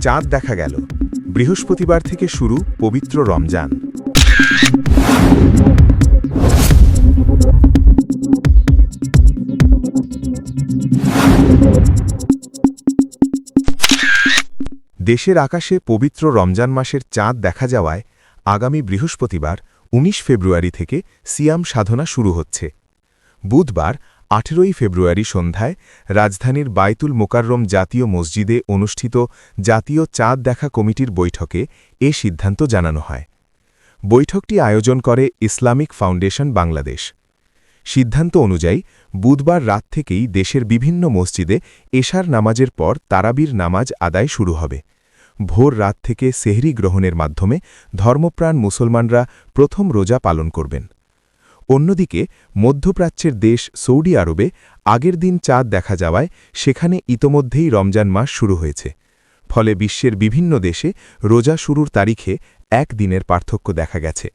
চাঁদ দেখা গেল। বৃহস্পতিবার থেকে শুরু পবিত্র রমজান। দেশের আকাশে পবিত্র রমজান মাসের চাঁদ দেখা যাওয়ায় আগামী বৃহস্পতিবার ১৯ ফেব্রুয়ারি থেকে সিয়াম সাধনা শুরু হচ্ছে। বুধবার ১৮ ফেব্রুয়ারি সন্ধ্যায় রাজধানীর বায়তুল মোকাররম জাতীয় মসজিদে অনুষ্ঠিত জাতীয় চাঁদ দেখা কমিটির বৈঠকে এ সিদ্ধান্ত জানানো হয়। বৈঠকটি আয়োজন করে ইসলামিক ফাউন্ডেশন বাংলাদেশ। সিদ্ধান্ত অনুযায়ী বুধবার রাত থেকেই দেশের বিভিন্ন মসজিদে এশার নামাজের পর তারাবির নামাজ আদায় শুরু হবে। ভোর রাত থেকে সেহরি গ্রহণের মাধ্যমে ধর্মপ্রাণ মুসলমানরা প্রথম রোজা পালন করবেন। অন্যদিকে মধ্যপ্রাচ্যের দেশ সৌদি আরবে আগের দিন চাঁদ দেখা যাওয়ায় সেখানে ইতোমধ্যেই রমজান মাস শুরু হয়েছে। ফলে বিশ্বের বিভিন্ন দেশে রোজা শুরুর তারিখে এক দিনের পার্থক্য দেখা গেছে।